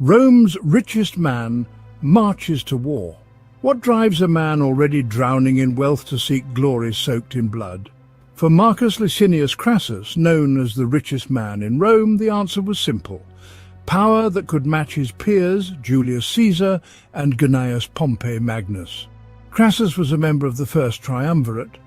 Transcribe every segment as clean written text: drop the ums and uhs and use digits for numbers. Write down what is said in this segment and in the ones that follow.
Rome's richest man marches to war. What drives a man already drowning in wealth to seek glory soaked in blood? For Marcus Licinius Crassus, known as the richest man in Rome, the answer was simple. Power that could match his peers, Julius Caesar and Gnaeus Pompey Magnus. Crassus was a member of the First Triumvirate,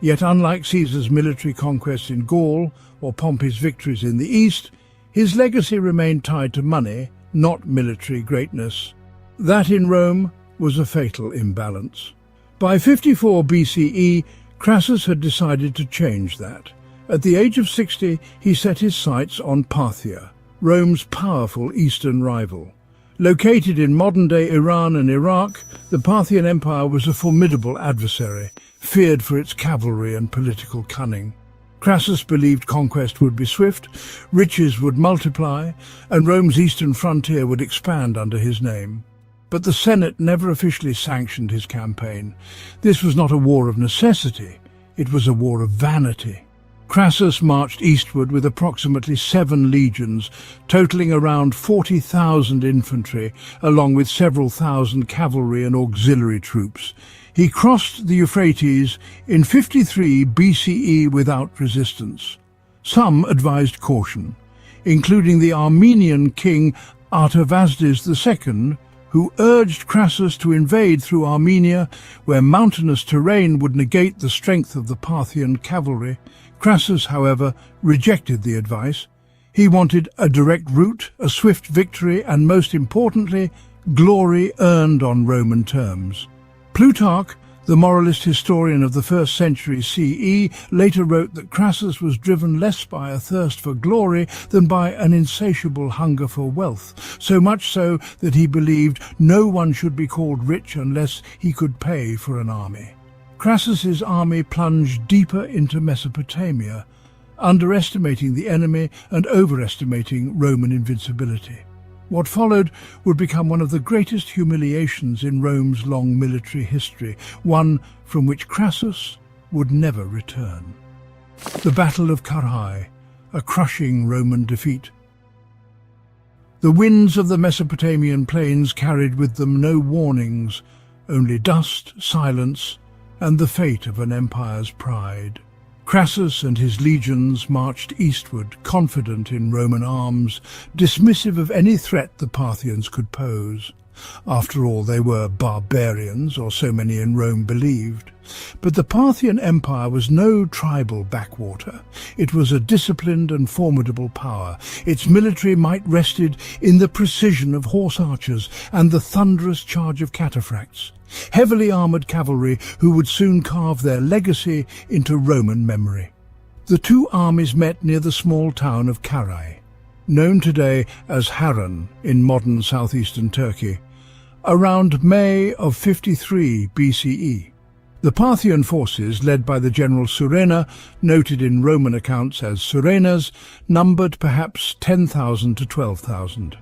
yet unlike Caesar's military conquests in Gaul or Pompey's victories in the East, his legacy remained tied to money, not military greatness. That in Rome was a fatal imbalance. By 54 BCE, Crassus had decided to change that. At the age of 60, he set his sights on Parthia, Rome's powerful eastern rival. Located in modern-day Iran and Iraq, the Parthian Empire was a formidable adversary, feared for its cavalry and political cunning. Crassus believed conquest would be swift, riches would multiply, and Rome's eastern frontier would expand under his name. But the Senate never officially sanctioned his campaign. This was not a war of necessity, it was a war of vanity. Crassus marched eastward with approximately 7 legions, totaling around 40,000 infantry, along with several thousand cavalry and auxiliary troops. He crossed the Euphrates in 53 BCE without resistance. Some advised caution, including the Armenian king Artavasdes II, who urged Crassus to invade through Armenia, where mountainous terrain would negate the strength of the Parthian cavalry. Crassus, however, rejected the advice. He wanted a direct route, a swift victory, and most importantly, glory earned on Roman terms. Plutarch, the moralist historian of the 1st century CE, later wrote that Crassus was driven less by a thirst for glory than by an insatiable hunger for wealth, so much so that he believed no one should be called rich unless he could pay for an army. Crassus's army plunged deeper into Mesopotamia, underestimating the enemy and overestimating Roman invincibility. What followed would become one of the greatest humiliations in Rome's long military history, one from which Crassus would never return. The Battle of Carrhae, a crushing Roman defeat. The winds of the Mesopotamian plains carried with them no warnings, only dust, silence, and the fate of an empire's pride. Crassus and his legions marched eastward, confident in Roman arms, dismissive of any threat the Parthians could pose. After all, they were barbarians, or so many in Rome believed. But the Parthian Empire was no tribal backwater. It was a disciplined and formidable power. Its military might rested in the precision of horse archers and the thunderous charge of cataphracts. Heavily armoured cavalry who would soon carve their legacy into Roman memory. The two armies met near the small town of Carrhae, known today as Harran in modern southeastern Turkey, around May of 53 BCE. The Parthian forces, led by the general Surena, noted in Roman accounts as Surenas, numbered perhaps 10,000 to 12,000.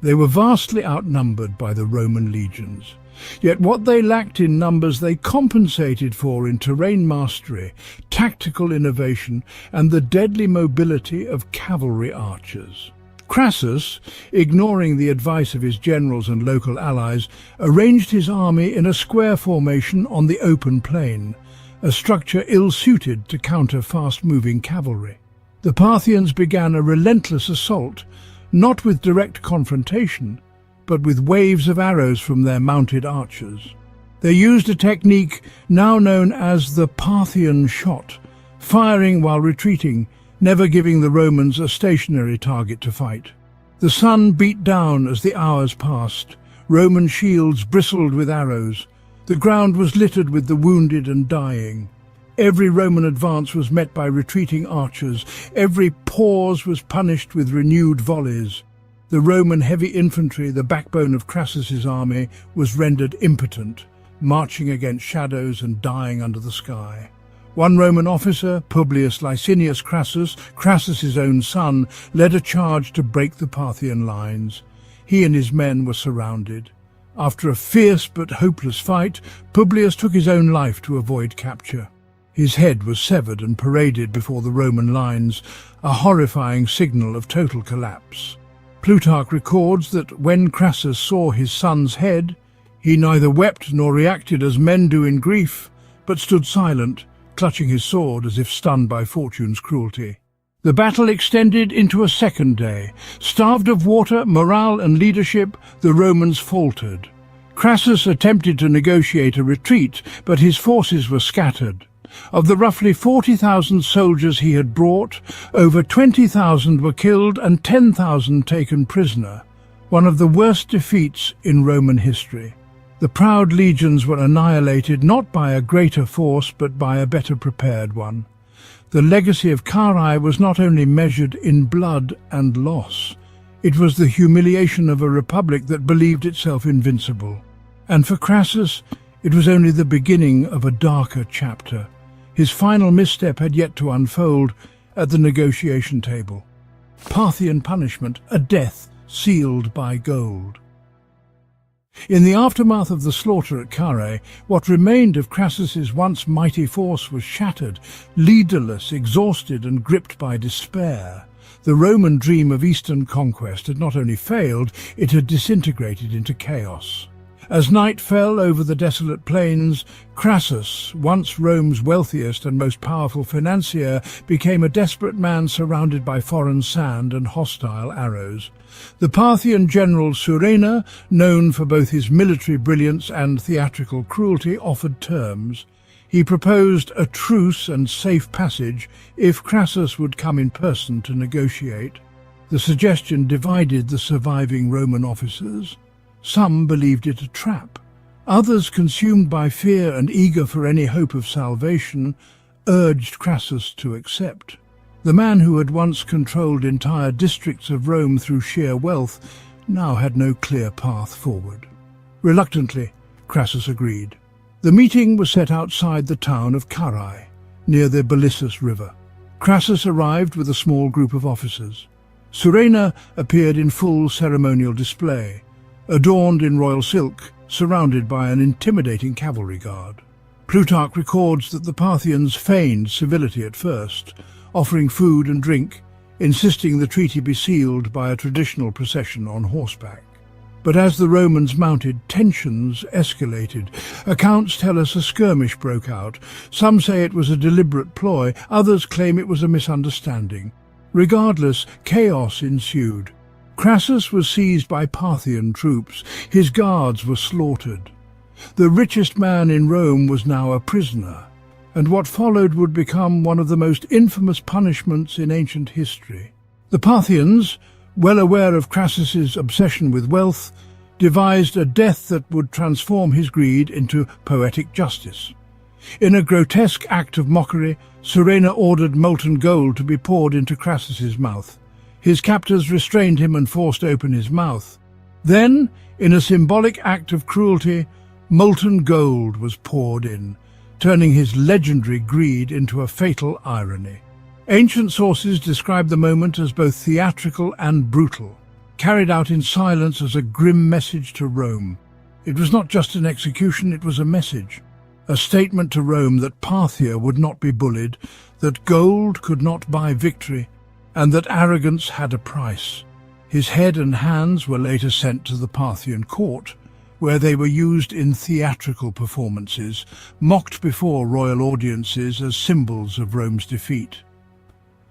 They were vastly outnumbered by the Roman legions. Yet what they lacked in numbers they compensated for in terrain mastery, tactical innovation, and the deadly mobility of cavalry archers. Crassus, ignoring the advice of his generals and local allies, arranged his army in a square formation on the open plain, a structure ill-suited to counter fast-moving cavalry. The Parthians began a relentless assault, not with direct confrontation, but with waves of arrows from their mounted archers. They used a technique now known as the Parthian shot, firing while retreating, never giving the Romans a stationary target to fight. The sun beat down as the hours passed. Roman shields bristled with arrows. The ground was littered with the wounded and dying. Every Roman advance was met by retreating archers. Every pause was punished with renewed volleys. The Roman heavy infantry, the backbone of Crassus's army, was rendered impotent, marching against shadows and dying under the sky. One Roman officer, Publius Licinius Crassus, Crassus's own son, led a charge to break the Parthian lines. He and his men were surrounded. After a fierce but hopeless fight, Publius took his own life to avoid capture. His head was severed and paraded before the Roman lines, a horrifying signal of total collapse. Plutarch records that when Crassus saw his son's head, he neither wept nor reacted as men do in grief, but stood silent, clutching his sword as if stunned by fortune's cruelty. The battle extended into a second day. Starved of water, morale and leadership, the Romans faltered. Crassus attempted to negotiate a retreat, but his forces were scattered. Of the roughly 40,000 soldiers he had brought, over 20,000 were killed and 10,000 taken prisoner, one of the worst defeats in Roman history. The proud legions were annihilated not by a greater force but by a better prepared one. The legacy of Carrhae was not only measured in blood and loss, it was the humiliation of a republic that believed itself invincible. And for Crassus, it was only the beginning of a darker chapter. His final misstep had yet to unfold at the negotiation table. Parthian punishment, a death sealed by gold. In the aftermath of the slaughter at Carrhae, what remained of Crassus's once mighty force was shattered, leaderless, exhausted and gripped by despair. The Roman dream of eastern conquest had not only failed, it had disintegrated into chaos. As night fell over the desolate plains, Crassus, once Rome's wealthiest and most powerful financier, became a desperate man surrounded by foreign sand and hostile arrows. The Parthian general Surena, known for both his military brilliance and theatrical cruelty, offered terms. He proposed a truce and safe passage if Crassus would come in person to negotiate. The suggestion divided the surviving Roman officers. Some believed it a trap. Others, consumed by fear and eager for any hope of salvation, urged Crassus to accept. The man who had once controlled entire districts of Rome through sheer wealth now had no clear path forward. Reluctantly, Crassus agreed. The meeting was set outside the town of Carrhae, near the Balissus River. Crassus arrived with a small group of officers. Surena appeared in full ceremonial display, adorned in royal silk, surrounded by an intimidating cavalry guard. Plutarch records that the Parthians feigned civility at first, offering food and drink, insisting the treaty be sealed by a traditional procession on horseback. But as the Romans mounted, tensions escalated. Accounts tell us a skirmish broke out. Some say it was a deliberate ploy, others claim it was a misunderstanding. Regardless, chaos ensued. Crassus was seized by Parthian troops. His guards were slaughtered. The richest man in Rome was now a prisoner, and what followed would become one of the most infamous punishments in ancient history. The Parthians, well aware of Crassus's obsession with wealth, devised a death that would transform his greed into poetic justice. In a grotesque act of mockery, Surena ordered molten gold to be poured into Crassus's mouth. His captors restrained him and forced open his mouth. Then, in a symbolic act of cruelty, molten gold was poured in, turning his legendary greed into a fatal irony. Ancient sources describe the moment as both theatrical and brutal, carried out in silence as a grim message to Rome. It was not just an execution, it was a message, a statement to Rome that Parthia would not be bullied, that gold could not buy victory, and that arrogance had a price. His head and hands were later sent to the Parthian court, where they were used in theatrical performances, mocked before royal audiences as symbols of Rome's defeat.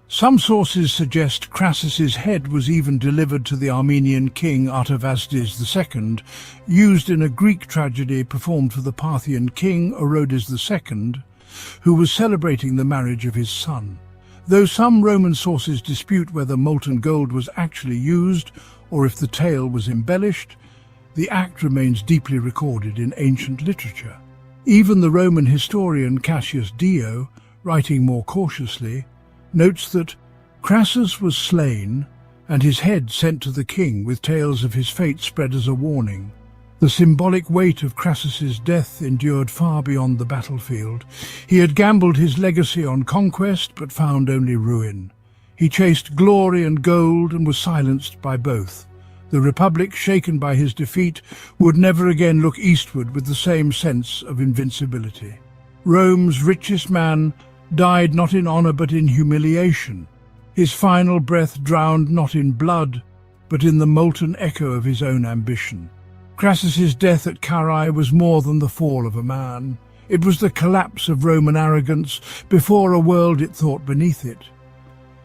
Some sources suggest Crassus's head was even delivered to the Armenian king Artavasdes II, used in a Greek tragedy performed for the Parthian king Orodes II, who was celebrating the marriage of his son. Though some Roman sources dispute whether molten gold was actually used or if the tale was embellished, the act remains deeply recorded in ancient literature. Even the Roman historian Cassius Dio, writing more cautiously, notes that Crassus was slain and his head sent to the king with tales of his fate spread as a warning. The symbolic weight of Crassus's death endured far beyond the battlefield. He had gambled his legacy on conquest but found only ruin. He chased glory and gold and was silenced by both. The Republic, shaken by his defeat, would never again look eastward with the same sense of invincibility. Rome's richest man died not in honor but in humiliation, his final breath drowned not in blood but in the molten echo of his own ambition. Crassus's death at Carrhae was more than the fall of a man. It was the collapse of Roman arrogance before a world it thought beneath it.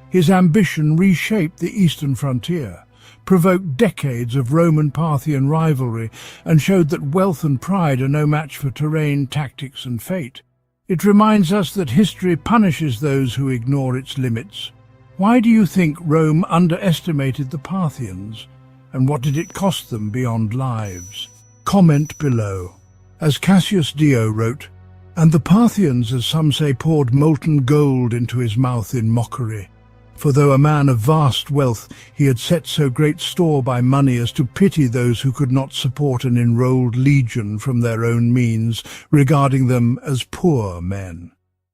His ambition reshaped the eastern frontier, provoked decades of Roman-Parthian rivalry, and showed that wealth and pride are no match for terrain, tactics and fate. It reminds us that history punishes those who ignore its limits. Why do you think Rome underestimated the Parthians? And what did it cost them beyond lives? Comment below. As Cassius Dio wrote, "And the Parthians, as some say, poured molten gold into his mouth in mockery. For though a man of vast wealth, he had set so great store by money as to pity those who could not support an enrolled legion from their own means, regarding them as poor men."